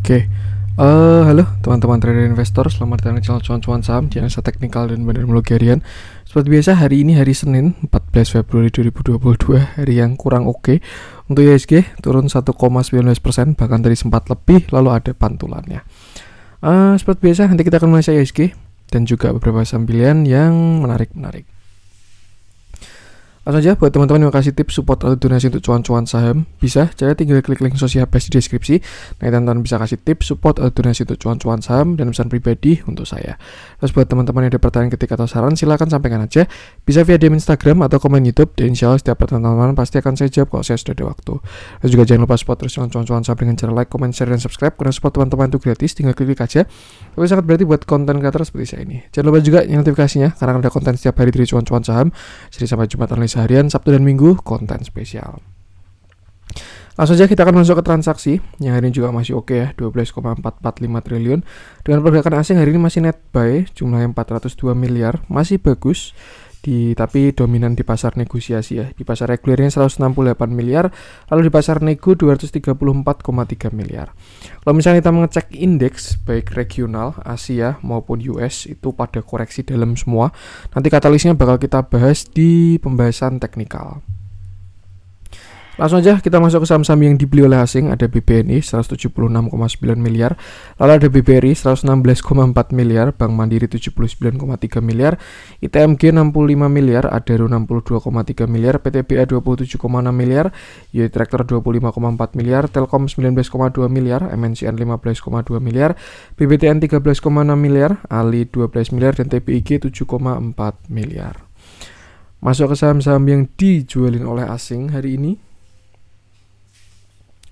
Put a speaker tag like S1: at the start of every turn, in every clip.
S1: Oke, halo teman-teman trader investor, selamat datang di channel cuan-cuan saham di analisa teknikal dan metodologi harian. Seperti biasa, hari ini hari Senin 14 Februari 2022, hari yang kurang oke. Untuk IHSG turun 1,19%, bahkan tadi sempat lebih, lalu ada pantulannya. Seperti biasa, nanti kita akan mengenai IHSG dan juga beberapa saham pilihan yang menarik-menarik. Langsung aja buat teman-teman yang kasih tips support atau donasi untuk cuan-cuan saham, bisa cara tinggal klik link sosial base di deskripsi. Nah, teman-teman bisa kasih tips support atau donasi untuk cuan-cuan saham dan pesan pribadi untuk saya. Terus buat teman-teman yang ada pertanyaan ketik atau saran, silakan sampaikan aja. Bisa via DM Instagram atau komen YouTube, dan insya Allah setiap pertanyaan teman-teman pasti akan saya jawab kalau saya sudah ada waktu. Terus juga jangan lupa support terus cuan-cuan saham dengan cara like, comment, share, dan subscribe. Karena support teman-teman itu gratis, tinggal klik aja. Tapi sangat berarti buat konten kreator seperti saya ini. Jangan lupa juga yang notifikasinya, karena ada konten setiap hari dari cuan-cuan saham. Senin sampai Jumat analisa harian, Sabtu dan Minggu konten spesial. Langsung aja kita akan masuk ke transaksi yang hari ini juga masih oke ya, 12,445 triliun. Dengan pergerakan asing hari ini masih net buy, jumlahnya 402 miliar, masih bagus. Tapi dominan di pasar negosiasi ya. Di pasar regulernya 168 miliar, lalu di pasar nego 234,3 miliar. Kalau misalnya kita mengecek indeks baik regional, Asia maupun US itu pada koreksi dalam semua. Nanti katalisnya bakal kita bahas di pembahasan teknikal. Langsung aja kita masuk ke saham-saham yang dibeli oleh asing. Ada BBNI 176,9 miliar, lalu ada BBRI 116,4 miliar, Bank Mandiri 79,3 miliar, ITMG 65 miliar, Adaro 62,3 miliar, PTBA 27,6 miliar, Yoi Tractor 25,4 miliar, Telkom 19,2 miliar, MNCN 15,2 miliar, BBTN 13,6 miliar, Ali 12 miliar, dan TBIG 7,4 miliar. Masuk ke saham-saham yang dijualin oleh asing hari ini.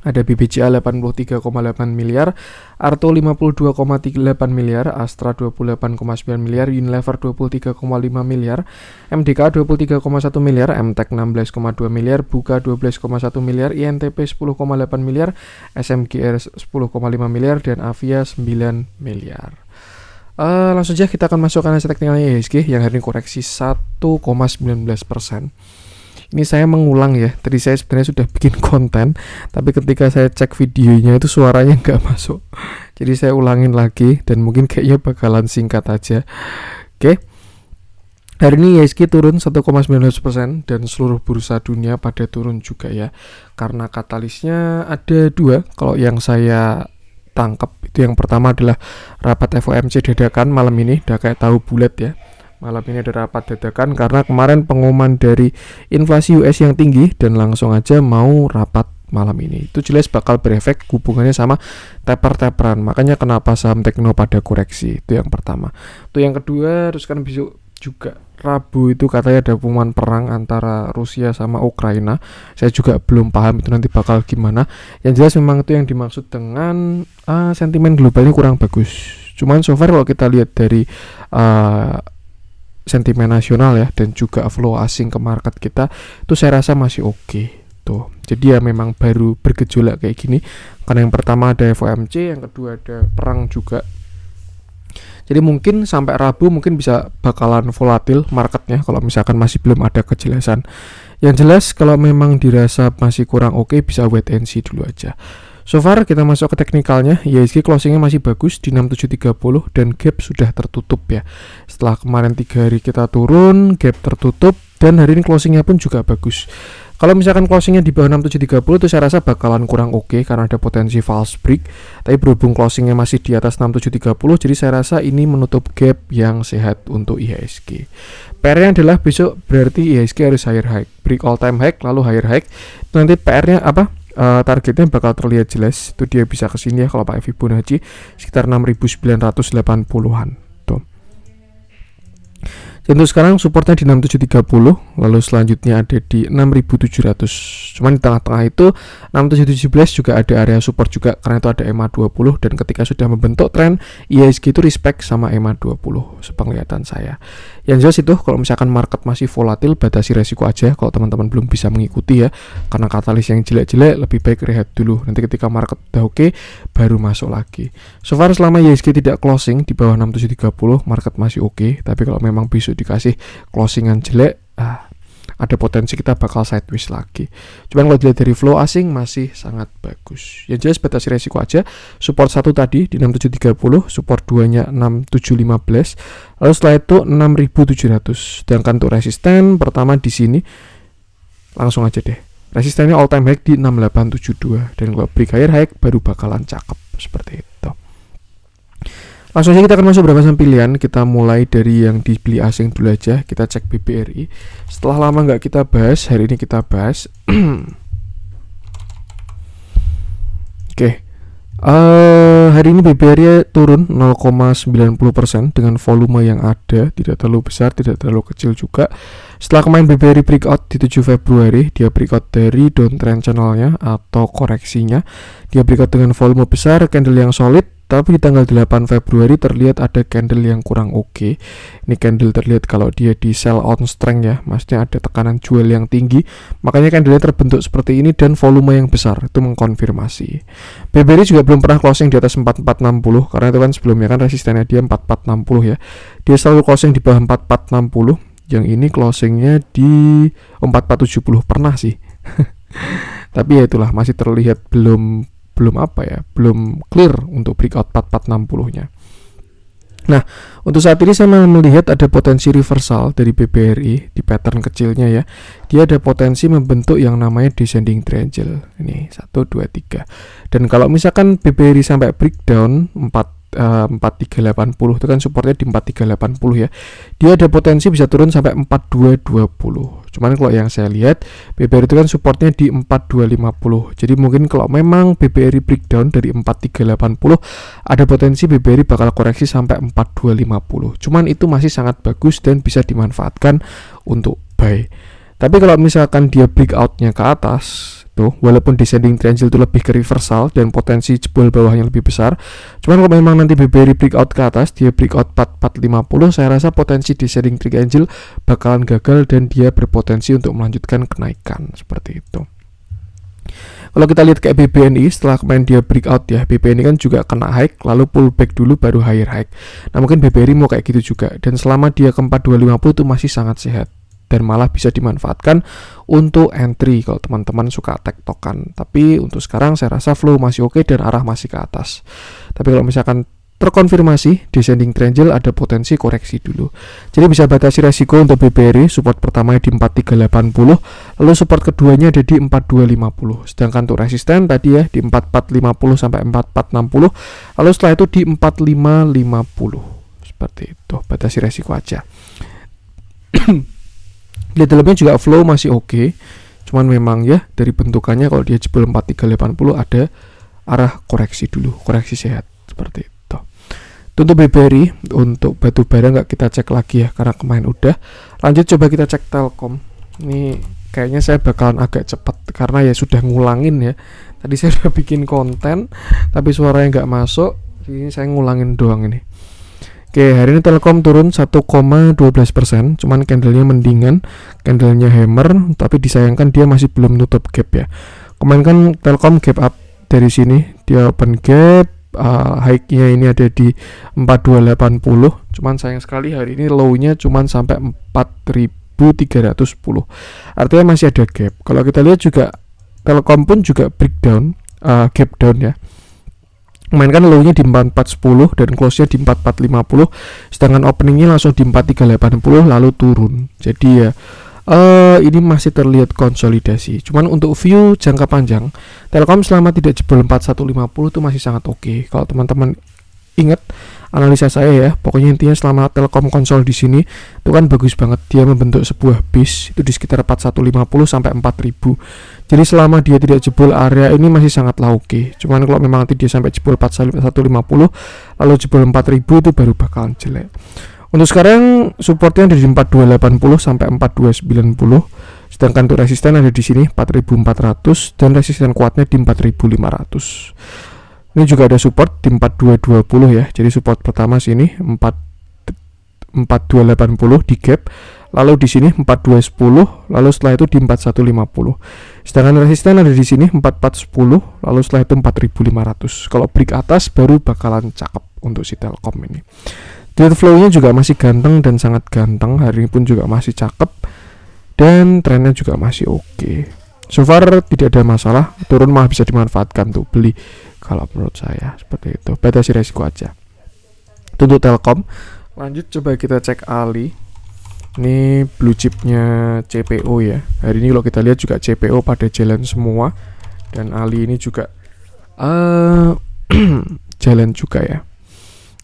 S1: Ada BBCA 83,8 miliar, Arto 52,38 miliar, Astra 28,9 miliar, Unilever 23,5 miliar, MDK 23,1 miliar, MTEK 16,2 miliar, Buka 12,1 miliar, INTP 10,8 miliar, SMGR 10,5 miliar, dan Avia 9 miliar. Langsung saja kita akan masuk ke analisa teknikalnya IHSG yang hari ini koreksi 1,19%. Ini saya mengulang ya, tadi saya sebenarnya sudah bikin konten, tapi ketika saya cek videonya itu suaranya nggak masuk. Jadi saya ulangin lagi dan mungkin kayaknya bakalan singkat aja. Oke. Hari ini IHSG turun 1,19% dan seluruh bursa dunia pada turun juga ya. Karena katalisnya ada dua, kalau yang saya tangkap itu yang pertama adalah rapat FOMC dadakan malam ini, udah kayak tahu bulat ya. Malam ini ada rapat dadakan karena kemarin pengumuman dari inflasi US yang tinggi dan langsung aja mau rapat malam ini. Itu jelas bakal berefek hubungannya sama taper-taperan. Makanya kenapa saham tekno pada koreksi. Itu yang pertama. Itu yang kedua, terus kan besok juga Rabu itu katanya ada pengumuman perang antara Rusia sama Ukraina. Saya juga belum paham itu nanti bakal gimana. Yang jelas memang itu yang dimaksud dengan sentimen globalnya kurang bagus. Cuman so far kalau kita lihat dari sentimen nasional ya dan juga flow asing ke market kita itu saya rasa masih oke tuh. Jadi ya memang baru bergejolak kayak gini karena yang pertama ada FOMC, yang kedua ada perang juga. Jadi mungkin sampai Rabu mungkin bisa bakalan volatil marketnya kalau misalkan masih belum ada kejelasan. Yang jelas kalau memang dirasa masih kurang oke bisa wait and see dulu aja. So far kita masuk ke teknikalnya, IHSG closingnya masih bagus di 6730 dan gap sudah tertutup ya. Setelah kemarin 3 hari kita turun, gap tertutup dan hari ini closingnya pun juga bagus. Kalau misalkan closingnya di bawah 6730 itu saya rasa bakalan kurang oke karena ada potensi false break. Tapi berhubung closingnya masih di atas 6730, jadi saya rasa ini menutup gap yang sehat untuk IHSG. PR-nya adalah besok berarti IHSG harus higher high, break all time high lalu higher high. Nanti PR-nya apa? Targetnya bakal terlihat jelas. Itu dia bisa kesini ya kalau pakai Fibonacci sekitar 6.980-an tuh. Dan untuk sekarang supportnya di 6730, lalu selanjutnya ada di 6700. Cuman di tengah-tengah itu 6717 juga ada area support juga karena itu ada EMA 20 dan ketika sudah membentuk tren IHSG itu respect sama EMA 20 sepenglihatan saya. Yang jelas itu kalau misalkan market masih volatil batasi resiko aja kalau teman-teman belum bisa mengikuti ya. Karena katalis yang jelek-jelek lebih baik rehat dulu. Nanti ketika market udah oke baru masuk lagi. So far selama IHSG tidak closing di bawah 6730 market masih oke, tapi kalau memang besok dikasih closingan jelek ada potensi kita bakal sideways lagi. Cuman kalau dilihat dari flow asing masih sangat bagus. Yang jelas batasi resiko aja. Support 1 tadi di 6730, support 2-nya 6715, lalu setelah itu 6700. Sedangkan untuk resisten pertama di sini langsung aja deh. Resistennya all time high di 6872, dan kalau break higher high baru bakalan cakep seperti itu. Langsung aja kita akan masuk beberapa saham pilihan. Kita mulai dari yang dibeli asing dulu aja. Kita cek BBRI. Setelah lama nggak kita bahas, hari ini kita bahas. Oke. Hari ini BBRI turun 0,90% dengan volume yang ada, tidak terlalu besar, tidak terlalu kecil juga. Setelah kemarin BBRI breakout di 7 Februari, dia breakout dari downtrend channelnya atau koreksinya. Dia breakout dengan volume besar, candle yang solid. Tapi di tanggal 8 Februari terlihat ada candle yang kurang oke. Ini candle terlihat kalau dia di sell on strength ya, maksudnya ada tekanan jual yang tinggi. Makanya candlenya terbentuk seperti ini dan volume yang besar, itu mengkonfirmasi. BBRI juga belum pernah closing di atas 4460, karena itu kan sebelumnya kan resistennya dia 4460 ya. Dia selalu closing di bawah 4460. Yang ini closingnya di 4470 pernah sih. Tapi ya itulah, masih terlihat belum clear untuk breakout 4460-nya. Nah, untuk saat ini saya melihat ada potensi reversal dari BBRI di pattern kecilnya ya. Dia ada potensi membentuk yang namanya descending triangle. Ini 1 2 3. Dan kalau misalkan BBRI sampai breakdown 4380 itu kan supportnya di 4380 ya. Dia ada potensi bisa turun sampai 4220. Cuman kalau yang saya lihat BBRI itu kan supportnya di 4250. Jadi mungkin kalau memang BBRI breakdown dari 4380, ada potensi BBRI bakal koreksi sampai 4250. Cuman itu masih sangat bagus dan bisa dimanfaatkan untuk buy. Tapi kalau misalkan dia breakoutnya ke atas tuh, walaupun descending triangle itu lebih ke reversal dan potensi jebol bawahnya lebih besar, cuman kalau memang nanti BBRI breakout ke atas, dia breakout 4450, saya rasa potensi descending triangle bakalan gagal dan dia berpotensi untuk melanjutkan kenaikan seperti itu. Kalau kita lihat kayak BBNI, setelah kemarin dia breakout ya, BBNI kan juga kena high lalu pullback dulu baru higher high. Nah mungkin BBRI mau kayak gitu juga, dan selama dia ke 4250 itu masih sangat sehat dan malah bisa dimanfaatkan untuk entry kalau teman-teman suka tektokan. Tapi untuk sekarang saya rasa flow masih oke dan arah masih ke atas. Tapi kalau misalkan terkonfirmasi descending triangle, ada potensi koreksi dulu. Jadi bisa batasi resiko untuk BBRI. Support pertama di 4380, lalu support keduanya ada di 4250. Sedangkan untuk resisten tadi ya di 4450 sampai 4460, lalu setelah itu di 4550. Seperti itu, batasi resiko aja. Lihat dalamnya juga flow masih oke. Cuman memang ya dari bentukannya kalau dia jebol 4380 ada arah koreksi dulu, koreksi sehat seperti itu. Untuk BBRI, untuk batu bara nggak kita cek lagi ya karena kemarin udah. Lanjut coba kita cek Telkom. Ini kayaknya saya bakalan agak cepat karena ya sudah ngulangin ya. Tadi saya udah bikin konten tapi suaranya nggak masuk. Ini saya ngulangin doang ini. Oke, hari ini Telkom turun 1,12%, cuman candlenya mendingan, candlenya hammer, tapi disayangkan dia masih belum nutup gap ya. Kemarin kan Telkom gap up dari sini, dia open gap, high-nya ini ada di 4280, cuman sayang sekali hari ini low-nya cuman sampai 4310. Artinya masih ada gap. Kalau kita lihat juga Telkom pun juga breakdown, gap down ya. Kemarin kan low-nya di 4410 dan close-nya di 4450, sedangkan openingnya langsung di 4380 lalu turun. Jadi ya ini masih terlihat konsolidasi. Cuman untuk view jangka panjang, Telkom selama tidak jebol 4150 itu masih sangat oke. Kalau teman-teman ingat analisa saya ya, pokoknya intinya selama Telkom konsol di sini itu kan bagus banget, dia membentuk sebuah base itu di sekitar 4150 sampai 4000. Jadi selama dia tidak jebol area ini masih sangatlah oke. Cuman kalau memang nanti dia sampai jebol 4150 lalu jebol 4000 itu baru bakalan jelek. Untuk sekarang supportnya ada di 4280 sampai 4290. Sedangkan untuk resisten ada di sini 4400 dan resisten kuatnya di 4500. Ini juga ada support di 4220 ya. Jadi support pertama sini 4280 di gap, lalu di sini 4210, lalu setelah itu di 4150. Sedangkan resisten ada di sini 4410, lalu setelah itu 4500. Kalau break atas baru bakalan cakep untuk si Telkom ini. Trade flow-nya juga masih ganteng dan sangat ganteng. Hari ini pun juga masih cakep. dan trennya juga masih oke. So far tidak ada masalah, turun malah bisa dimanfaatkan untuk beli kalau menurut saya seperti itu. Batasi resiko aja. Untuk Telkom, lanjut coba kita cek Ali. Ini blue chipnya CPO ya. Hari ini kalau kita lihat juga CPO pada jalan semua, dan Ali ini juga jalan juga ya.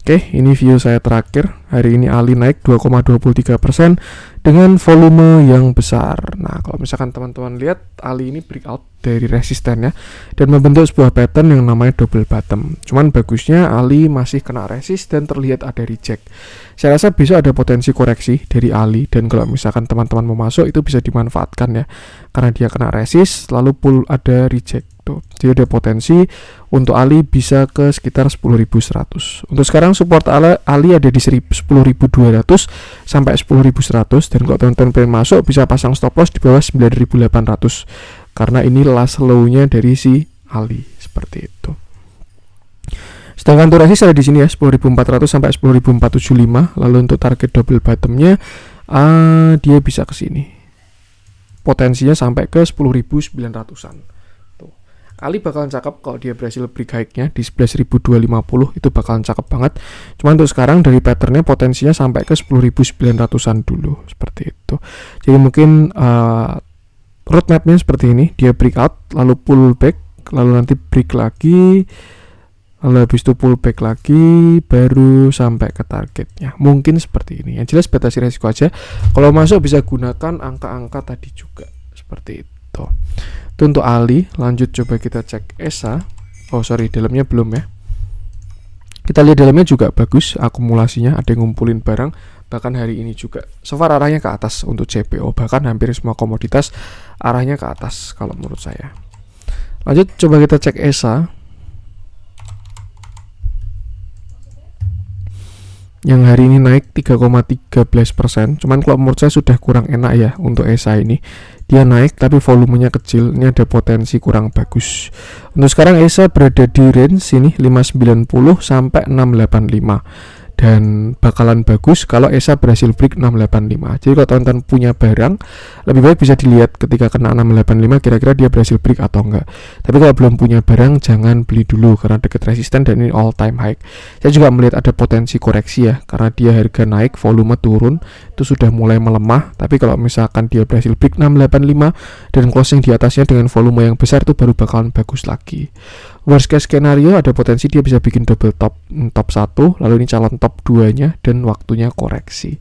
S1: Oke, ini view saya terakhir. Hari ini Ali naik 2,23% dengan volume yang besar. Nah, kalau misalkan teman-teman lihat, Ali ini breakout dari resistennya dan membentuk sebuah pattern yang namanya double bottom. Cuman bagusnya Ali masih kena resist dan terlihat ada reject. Saya rasa besok ada potensi koreksi dari Ali, dan kalau misalkan teman-teman mau masuk itu bisa dimanfaatkan ya. Karena dia kena resist lalu pull ada reject tuh. Jadi ada potensi untuk Ali bisa ke sekitar 10.100. Untuk sekarang support Ali ada di 10.200 sampai 10.100, dan kalau teman-teman pengen masuk bisa pasang stop loss di bawah 9.800 karena ini last low-nya dari si Ali seperti itu. Sedangkan untuk resist ada di sini ya 10.400 sampai 10.475. Lalu untuk target double bottom-nya dia bisa ke sini. Potensinya sampai ke 10.900-an. Ali bakalan cakep kalau dia berhasil break high-nya di 11.250, itu bakalan cakep banget. Cuman untuk sekarang dari patternnya potensinya sampai ke 10.900-an dulu seperti itu. Jadi mungkin roadmapnya seperti ini, dia breakout lalu pull back, lalu nanti break lagi, lalu habis itu pull back lagi, baru sampai ke targetnya. Mungkin seperti ini. Yang jelas batasi resiko aja. Kalau masuk bisa gunakan angka-angka tadi juga seperti itu. Itu untuk Ali. Lanjut coba kita cek ESA. Oh sorry, dalamnya belum ya. Kita lihat dalamnya juga bagus, akumulasinya ada yang ngumpulin barang. Bahkan hari ini juga so far arahnya ke atas untuk CPO, bahkan hampir semua komoditas arahnya ke atas kalau menurut saya. Lanjut coba kita cek ESA yang hari ini naik 3,13%. Cuman kalau menurut saya sudah kurang enak ya untuk ESA ini. Dia naik tapi volumenya kecil, ini ada potensi kurang bagus. Untuk sekarang ESA berada di range sini 590 sampai 685. Dan bakalan bagus kalau ESA berhasil break 685. Jadi kalau teman-teman punya barang, lebih baik bisa dilihat ketika kena 685 kira-kira dia berhasil break atau enggak. Tapi kalau belum punya barang, jangan beli dulu karena dekat resisten dan ini all time high. Saya juga melihat ada potensi koreksi ya, karena dia harga naik, volume turun, itu sudah mulai melemah. Tapi kalau misalkan dia berhasil break 685 dan closing di atasnya dengan volume yang besar, itu baru bakalan bagus lagi. Worst case scenario ada potensi dia bisa bikin double top 1, lalu ini calon top 2-nya dan waktunya koreksi.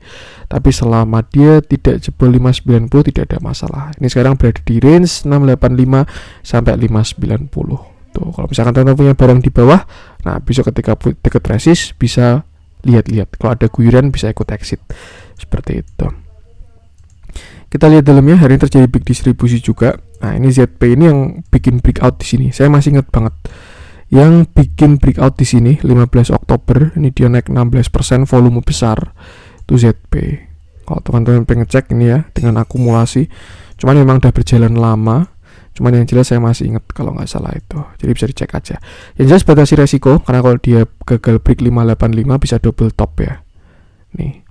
S1: Tapi selama dia tidak jebol 590 tidak ada masalah. Ini sekarang berada di range 685 sampai 590. Tuh, kalau misalkan teman-teman punya barang di bawah, nah besok ketika dekat resist bisa lihat-lihat. Kalau ada guyuran bisa ikut exit. Seperti itu. Kita lihat dalamnya, hari ini terjadi big distribusi juga. Nah, ini ZP ini yang bikin breakout di sini. Saya masih ingat banget. Yang bikin breakout di sini 15 Oktober, ini dia naik 16%, volume besar. Itu ZP. Kalau teman-teman pengen cek ini ya dengan akumulasi. Cuman memang udah berjalan lama. Cuman yang jelas saya masih ingat kalau nggak salah itu. Jadi bisa dicek aja. Yang jelas batasi resiko karena kalau dia gagal break 585 bisa double top ya. Nih.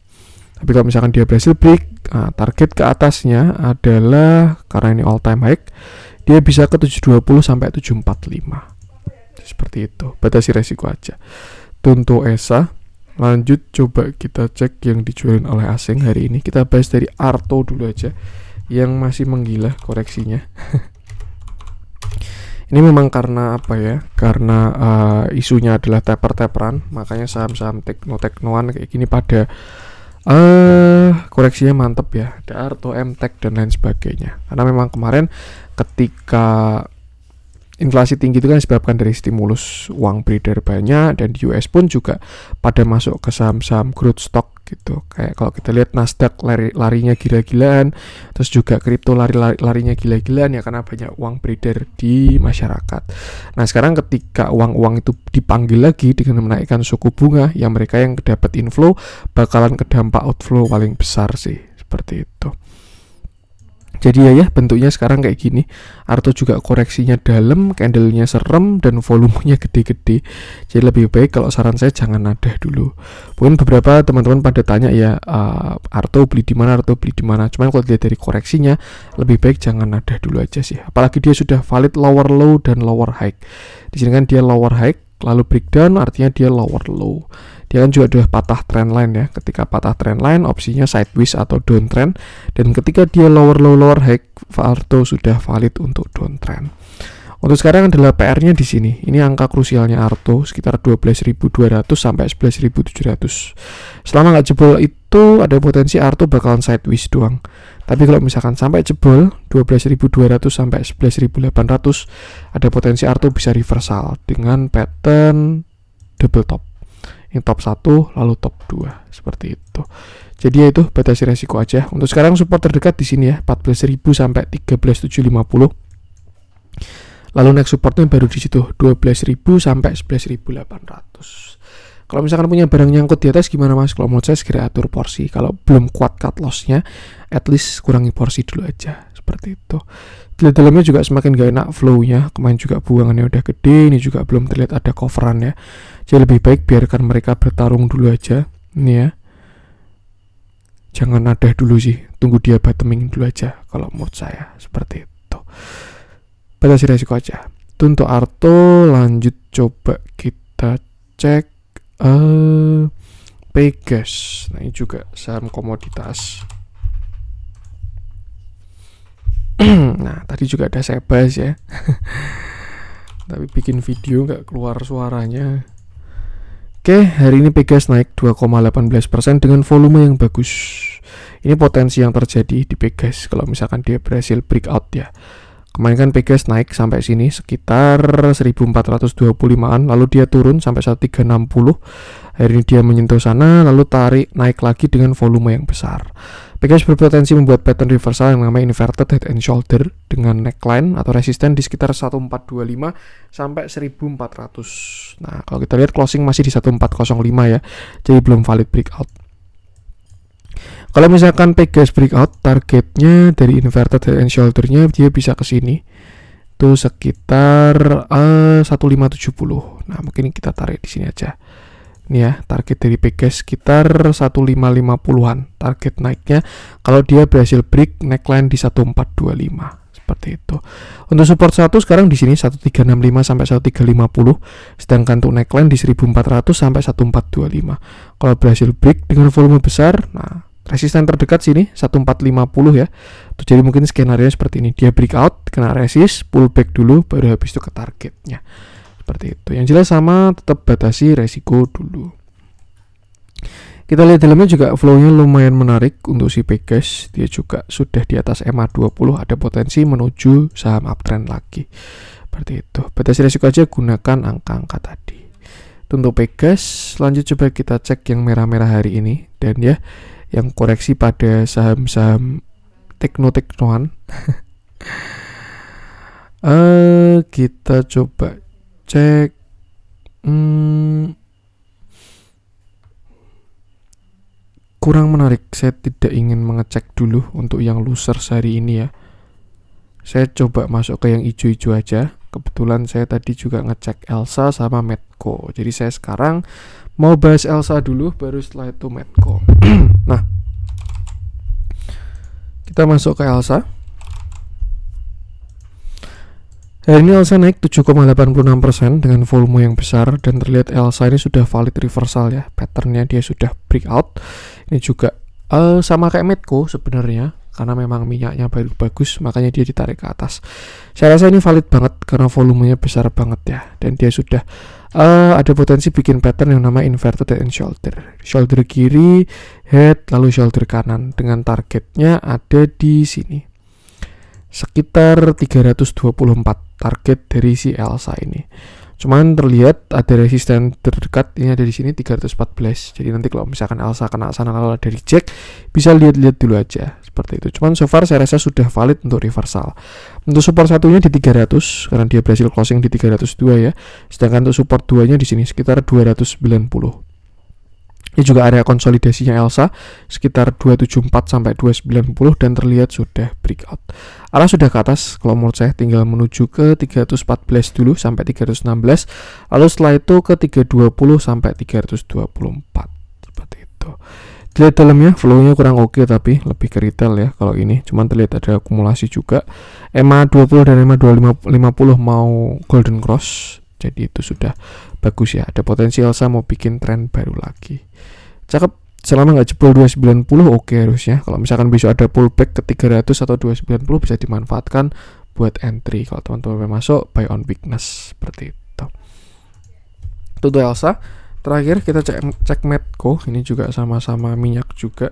S1: Tapi kalau misalkan dia berhasil break, target ke atasnya adalah, karena ini all time high, dia bisa ke 720 sampai 745. Seperti itu, batasi resiko aja. Untuk ESA, lanjut coba kita cek yang dijualin oleh asing hari ini. Kita bahas dari Arto dulu aja, yang masih menggila koreksinya. Ini memang karena apa ya? Karena isunya adalah taper-taperan, makanya saham-saham tekno-teknoan kayak gini pada koreksinya mantep ya. Ada Arto, MTech dan lain sebagainya. Karena memang kemarin ketika inflasi tinggi itu kan disebabkan dari stimulus uang beredar banyak, dan di US pun juga pada masuk ke saham-saham growth stock gitu. Kayak kalau kita lihat Nasdaq larinya gila-gilaan, terus juga kripto larinya gila-gilaan ya karena banyak uang beredar di masyarakat. Nah, sekarang ketika uang-uang itu dipanggil lagi dengan menaikkan suku bunga, ya mereka yang dapat inflow bakalan kedampak outflow paling besar sih, seperti itu. Jadi ya bentuknya sekarang kayak gini. Arto juga koreksinya dalam, candlenya serem, dan volumenya gede-gede. Jadi lebih baik kalau saran saya jangan nadah dulu. Mungkin beberapa teman-teman pada tanya ya, Arto beli di mana, Arto beli di mana. Cuman kalau dilihat dari koreksinya, lebih baik jangan nadah dulu aja sih. Apalagi dia sudah valid lower low dan lower high. Di sini kan dia lower high, lalu breakdown artinya dia lower low. Dia kan juga udah patah trend line ya. Ketika patah trend line, opsinya sideways atau downtrend. Dan ketika dia lower low lower high, Arto sudah valid untuk downtrend. Untuk sekarang adalah PR-nya di sini. Ini angka krusialnya Arto sekitar 12.200 sampai 11.700. Selama nggak jebol itu ada potensi Arto bakalan sideways doang. Tapi kalau misalkan sampai jebol 12.200 sampai 11.800, ada potensi Arto bisa reversal dengan pattern double top. Ini top 1 lalu top 2 seperti itu. Jadi ya itu batasi resiko aja. Untuk sekarang support terdekat di sini ya 14.000 sampai 13.750. Lalu next supportnya baru di situ 12.000 sampai 11.800. Kalau misalkan punya barang nyangkut di atas gimana Mas? Kalau menurut saya segera atur porsi. Kalau belum kuat cut loss-nya, at least kurangi porsi dulu aja. Seperti itu. Di dalamnya juga semakin gak enak flow-nya. Kemarin juga buangannya udah gede, ini juga belum terlihat ada coveran ya. Jadi lebih baik biarkan mereka bertarung dulu aja. Ini ya. Jangan nadah dulu sih. Tunggu dia bottoming dulu aja kalau menurut saya. Seperti itu. Batasi resiko aja. Itu untuk Arto. Lanjut coba kita cek Pegas. Nah ini juga saham komoditas. Nah tadi juga ada saya bahas ya. Tapi bikin video nggak keluar suaranya. Oke, hari ini Pegas naik 2,18% dengan volume yang bagus. Ini potensi yang terjadi di Pegas kalau misalkan dia berhasil breakout ya. Kemarin kan Pegas naik sampai sini sekitar 1425-an, lalu dia turun sampai 1360. Hari ini dia menyentuh sana, lalu tarik naik lagi dengan volume yang besar. Pegas berpotensi membuat pattern reversal yang namanya inverted head and shoulder dengan neckline atau resisten di sekitar 1425 sampai 1400. Nah, kalau kita lihat closing masih di 1405 ya. Jadi belum valid breakout. Kalau misalkan Pegas breakout, targetnya dari inverted head and shoulder-nya dia bisa ke sini. Itu sekitar 1570. Nah, mungkin kita tarik di sini aja. Ini ya, target dari Pegas sekitar 1550-an target naiknya kalau dia berhasil break neckline di 1425 seperti itu. Untuk support 1 sekarang di sini 1365 sampai 1350, sedangkan untuk neckline di 1400 sampai 1425. Kalau berhasil break dengan volume besar, nah resisten terdekat sini 1450 ya. Jadi mungkin skenario seperti ini, dia breakout, kena resist, pullback dulu baru habis itu ke targetnya. Seperti itu. Yang jelas sama, tetap batasi resiko dulu. Kita lihat dalamnya juga flow-nya lumayan menarik untuk si Pegas. Dia juga sudah di atas MA20, ada potensi menuju saham uptrend lagi. Seperti itu. Batasi resiko aja, gunakan angka-angka tadi. Itu untuk Pegas. Lanjut coba kita cek yang merah-merah hari ini. Dan ya, yang koreksi pada saham-saham tekno-teknoan. Kita coba cek kurang menarik. Saya tidak ingin mengecek dulu untuk yang losers hari ini ya. Saya coba masuk ke yang hijau-hijau aja. Kebetulan saya tadi juga ngecek Elsa sama Medco. Jadi saya sekarang mau bahas Elsa dulu, baru setelah itu Medco. Nah, kita masuk ke Elsa. Hari ini Elsa naik 7,86% dengan volume yang besar, dan terlihat Elsa ini sudah valid reversal ya. Patternnya dia sudah breakout. Ini juga sama kayak Medco sebenarnya, karena memang minyaknya baru bagus, makanya dia ditarik ke atas. Saya rasa ini valid banget karena volumenya besar banget ya, dan dia sudah ada potensi bikin pattern yang namanya inverted head and shoulder. Shoulder kiri, head, lalu shoulder kanan, dengan targetnya ada di sini. Sekitar 324 target dari si Elsa ini. Cuman terlihat ada resisten terdekat, ini ada di sini 314. Jadi nanti kalau misalkan Elsa kena sana lalu ada reject, bisa lihat-lihat dulu aja seperti itu. Cuman so far saya rasa sudah valid untuk reversal. Untuk support satunya di 300 karena dia berhasil closing di 302 ya. Sedangkan untuk support 2-nya di sini sekitar 290. Ini juga area konsolidasinya Elsa sekitar 274 sampai 290 dan terlihat sudah breakout. Arah sudah ke atas, kalau menurut saya tinggal menuju ke 314 dulu sampai 316. Lalu setelah itu ke 320 sampai 324. Seperti itu. Dilihat dalamnya flow-nya kurang oke tapi lebih ke retail ya kalau ini. Cuman terlihat ada akumulasi juga. EMA 20 dan EMA 250 mau golden cross. Jadi itu sudah bagus ya. Ada potensi Elsa mau bikin tren baru lagi. Cakep. Selama nggak jebol 290 oke harusnya. Kalau misalkan besok ada pullback ke 300 atau 290 bisa dimanfaatkan buat entry. Kalau teman-teman masuk buy on weakness seperti itu. Itu tuh Elsa. Terakhir kita cek Medco. Ini juga sama-sama minyak juga.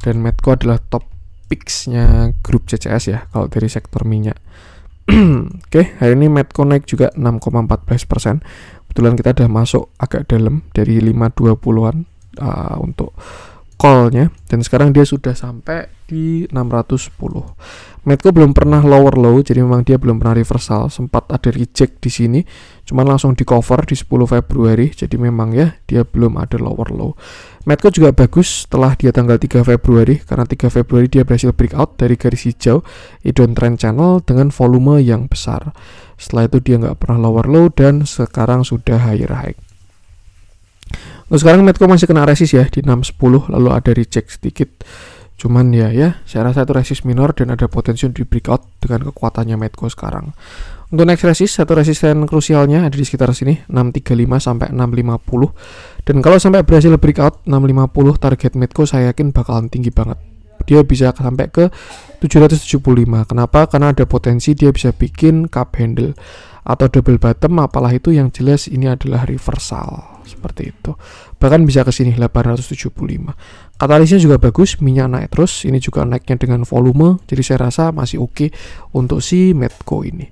S1: Dan Medco adalah top picks-nya grup CCS ya kalau dari sektor minyak. Oke, hari ini Medco naik juga 6,14%. Kebetulan kita udah masuk agak dalam dari 520-an untuk call-nya, dan sekarang dia sudah sampai di 610. Medco belum pernah lower low, jadi memang dia belum pernah reversal. Sempat ada reject di sini, cuman langsung di cover di 10 Februari. Jadi memang ya dia belum ada lower low. Medco juga bagus setelah dia tanggal 3 Februari, karena 3 Februari dia berhasil breakout dari garis hijau down trend channel dengan volume yang besar. Setelah itu dia nggak pernah lower low dan sekarang sudah higher high. Terus sekarang Medco masih kena resist ya di 610, lalu ada reject sedikit. Cuman ya saya rasa itu resist minor dan ada potensi di breakout dengan kekuatannya Medco sekarang. Untuk next resist, satu resisten krusialnya ada di sekitar sini 635 sampai 650. Dan kalau sampai berhasil breakout 650, target Medco saya yakin bakalan tinggi banget. Dia bisa sampai ke 775. Kenapa? Karena ada potensi dia bisa bikin cup handle atau double bottom, apalah itu, yang jelas ini adalah reversal seperti itu. Bahkan bisa ke sini 875. Katalisnya juga bagus, minyak naik terus, ini juga naiknya dengan volume, jadi saya rasa masih oke untuk si Medco ini.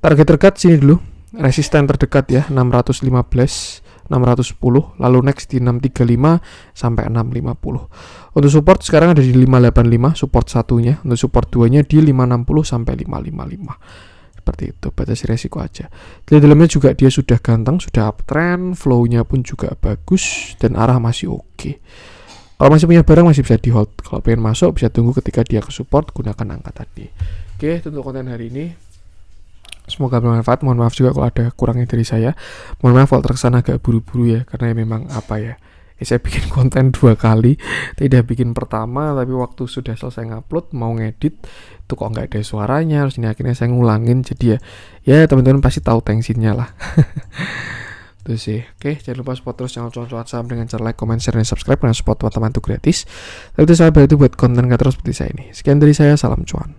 S1: Target terdekat sini dulu, resisten terdekat ya 615, 610, lalu next di 635 sampai 650. Untuk support sekarang ada di 585 support satunya, untuk support duanya di 560 sampai 555. Seperti itu, batasi resiko aja. Di dalamnya juga dia sudah ganteng, sudah uptrend, flow-nya pun juga bagus dan arah masih oke. Kalau masih punya barang masih bisa di hold. Kalau pengen masuk bisa tunggu ketika dia ke support, gunakan angka tadi. Oke, itu untuk konten hari ini. Semoga bermanfaat. Mohon maaf juga kalau ada kurangnya dari saya. Mohon maaf kalau terkesan agak buru-buru ya, karena memang saya bikin konten 2 kali, tidak bikin pertama, tapi waktu sudah selesai ngupload mau ngedit itu kok nggak ada suaranya, terus ini akhirnya saya ngulangin. Jadi ya teman-teman pasti tahu tensinya lah. Itu sih. Oke, jangan lupa support terus channel Cuan Cuan Saham dengan cara like, comment, share, dan subscribe, karena support teman-teman itu gratis. Tapi itu saya itu buat konten kreator seperti saya ini. Sekian dari saya, salam cuan.